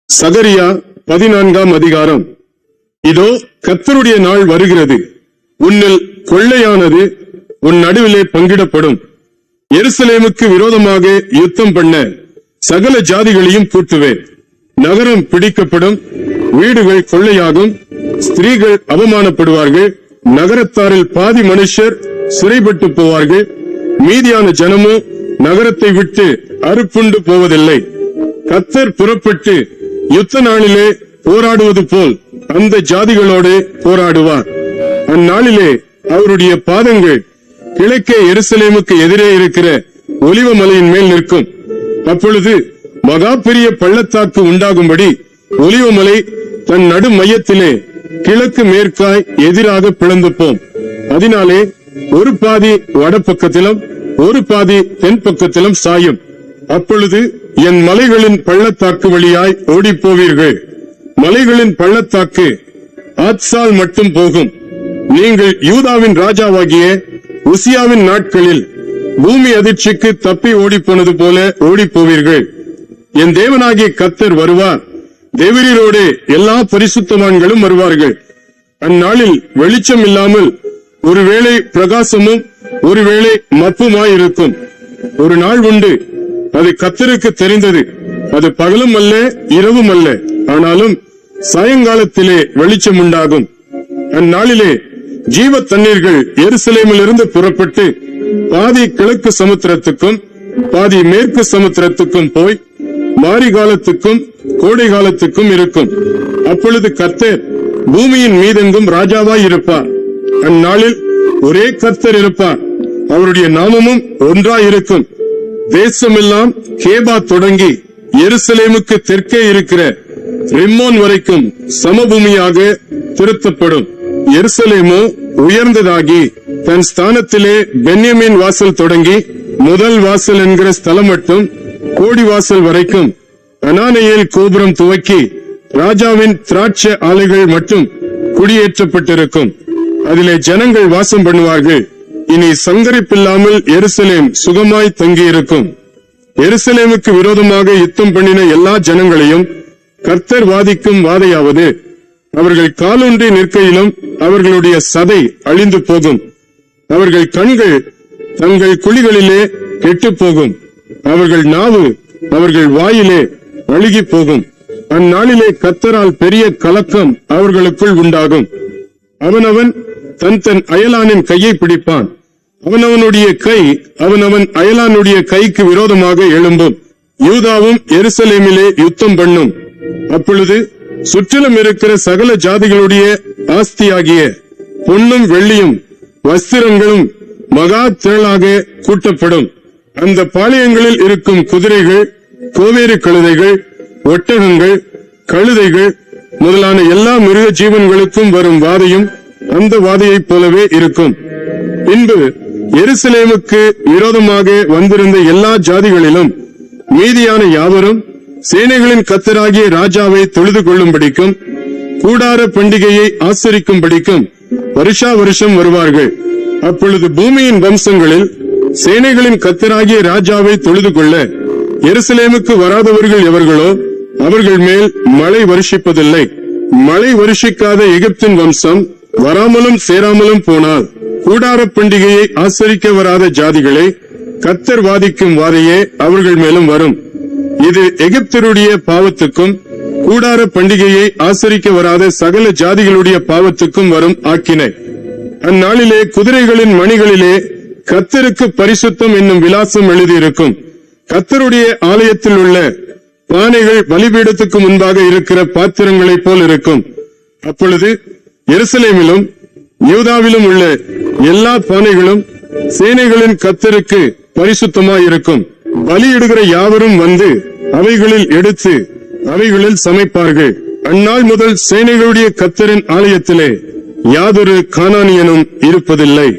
சகரியா 14ஆம் அதிகாரம். இதோ கர்த்தருடைய நாள் வருகிறது, உன்னில் கொள்ளையானது உன் நடுவிலே பங்கிடப்படும். எருசலேமுக்கு விரோதமாக யுத்தம் பண்ண சகல ஜாதிகளையும் கூட்டுவேன். நகரம் பிடிக்கப்படும், வீடுகள் கொள்ளையாகும், ஸ்திரீகள் அவமானப்படுவார்கள், நகரத்தாரில் பாதி மனுஷர் சிறைப்பட்டு போவார்கள், மீதியான ஜனமோ நகரத்தை விட்டு அறுப்புண்டு போவதில்லை. கர்த்தர் புறப்பட்டு யுத்த நாளிலே போராடுவது போல் அந்த ஜாதிகளோடு போராடுவார். அந்நாளிலே அவருடைய பாதங்கள் கிழக்கே எருசலேமுக்கு எதிரே இருக்கிற ஒலிவ மலையின் மேல் நிற்கும். அப்பொழுது மகா பெரிய பள்ளத்தாக்கு உண்டாகும்படி ஒலிவமலை தன் நடு மையத்திலே கிழக்கு மேற்காய் எதிராக பிளந்து போம். அதனாலே ஒரு பாதி வடபக்கத்திலும் ஒரு பாதி தென் பக்கத்திலும் சாயும். அப்பொழுது என் மலைகளின் பள்ளத்தாக்கு வழியாய் ஓடிப்போவீர்கள். மலைகளின் பள்ளத்தாக்கு ஆத்சால் மட்டும் போகும். நீங்கள் யூதாவின் ராஜாவாகிய உசியாவின் நாட்களில் பூமி அதிர்ச்சிக்கு தப்பி ஓடிப்போனது போல ஓடிப்போவீர்கள். என் தேவனாகிய கர்த்தர் வருவார், தேவரீரோடு எல்லா பரிசுத்தவான்களும் வருவார்கள். அந்நாளில் வெளிச்சம் இல்லாமல் ஒருவேளை பிரகாசமும் ஒருவேளை மப்புமாயிருக்கும். ஒரு நாள் உண்டு, அது கர்த்தருக்கு தெரிந்தது. அது பகலும் அல்ல இரவும் அல்ல, ஆனாலும் சாயங்காலத்திலே வெளிச்சம் உண்டாகும். அந்நாளிலே ஜீவ தண்ணீர்கள் எருசலேமிலிருந்து புறப்பட்டு பாதி கிழக்கு சமுத்திரத்துக்கும் பாதி மேற்கு சமுத்திரத்துக்கும் போய் மாரி காலத்துக்கும் கோடை காலத்துக்கும் இருக்கும். அப்பொழுது கர்த்தர் பூமியின் மீதெங்கும் ராஜாவாய் இருப்பார். அந்நாளில் ஒரே கர்த்தர் இருப்பார், அவருடைய நாமமும் ஒன்றாயிருக்கும். தேசமெல்லாம் கேபா தொடங்கி எருசலேமுக்கு தெற்கே இருக்கிற ரிம்மோன் வரைக்கும் சமபூமியாக திருத்தப்படும். எருசலேமோ உயர்ந்ததாகி தன் ஸ்தானத்திலே பென்யமீன் வாசல் தொடங்கி முதல் வாசல் என்கிற ஸ்தலம் மட்டும் கோடி வாசல் வரைக்கும் அனானேயேல் கோபுரம் துவக்கி ராஜாவின் திராட்சை ஆலைகள் மட்டும் குடியேற்றப்பட்டிருக்கும். அதிலே ஜனங்கள் வாசம் பண்ணுவார்கள். இனி சங்கரிப்பில்லாமல் எருசலேம் சுகமாய் தங்கியிருக்கும். எருசலேமுக்கு விரோதமாக யுத்தம் பண்ணின எல்லா ஜனங்களையும் கர்த்தர் வாதிக்கும் வாதையாவது, அவர்கள் காலூன்றி நிற்கையிலும் அவர்களுடைய சதை அழிந்து போகும். அவர்கள் கண்கள் தங்கள் குழிகளிலே கெட்டு போகும். அவர்கள் நாவு அவர்கள் வாயிலே அழுகி போகும். அந்நாளிலே கர்த்தரால் பெரிய கலக்கம் அவர்களுக்குள் உண்டாகும். அவனவன் தன் தன் அயலானின் கையை பிடிப்பான். அவனவனுடைய கை அவனவன் அயலானுடைய கைக்கு விரோதமாக எழும்பும். யூதாவும் எருசலேமிலே யுத்தம் பண்ணும். அப்பொழுது சுற்றிலும் இருக்கிற சகல ஜாதிகளுடைய ஆஸ்தியாகிய பொன்னும் வெள்ளியும் வஸ்திரங்களும் மகா திரளாக கூட்டப்படும். அந்த பாளையங்களில் இருக்கும் குதிரைகள், கோவேறு கழுதைகள், ஒட்டகங்கள், கழுதைகள் முதலான எல்லா மிருக ஜீவன்களுக்கும் வரும் வாதையும் அந்த வாதையைப் போலவே இருக்கும். பின்பு எருசலேமுக்கு விரோதமாக வந்திருந்த எல்லா ஜாதிகளிலும் மீதியான யாவரும் சேனைகளின் கர்த்தராகிய ராஜாவை தொழுது கொள்ளும்படிக்கும் கூடார பண்டிகையை ஆசரிக்கும்படிக்கும் வருஷா வருஷம் வருவார்கள். அப்பொழுது பூமியின் வம்சங்களில் சேனைகளின் கர்த்தராகிய ராஜாவை தொழுது கொள்ள எருசலேமுக்கு வராதவர்கள் எவர்களோ அவர்கள் மேல் மழை வருஷிப்பதில்லை. மழை வருஷிக்காத எகிப்தின் வம்சம் வராமலும் சேராமலும் போனால் கூடார பண்டிகையை ஆசரிக்க வராத ஜாதிகளை கர்த்தர் வாதிக்கும் வாதையே அவர்கள் மேலும் வரும். இது எகிப்தருடைய பாவத்துக்கும் கூடார பண்டிகையை ஆசரிக்க வராத சகல ஜாதிகளுடைய பாவத்துக்கும் வரும் ஆக்கினை. அந்நாளிலே குதிரைகளின் மணிகளிலே கர்த்தருக்கு பரிசுத்தம் என்னும் விலாசம் எழுதியிருக்கும். கர்த்தருடைய ஆலயத்தில் உள்ள பானைகள் பலிபீடத்துக்கு முன்பாக இருக்கிற பாத்திரங்களைப் போல் இருக்கும். அப்பொழுது எருசலேமிலும் யூதாவிலும் உள்ள எல்லா பானைகளும் சேனைகளின் கர்த்தருக்கு பரிசுத்தமாயிருக்கும். பலியிடுகிற யாவரும் வந்து அவைகளில் எடுத்து அவைகளில் சமைப்பார்கள். அந்நாள் முதல் சேனைகளுடைய கர்த்தரின் ஆலயத்திலே யாதொரு கானானியனும் இருப்பதில்லை.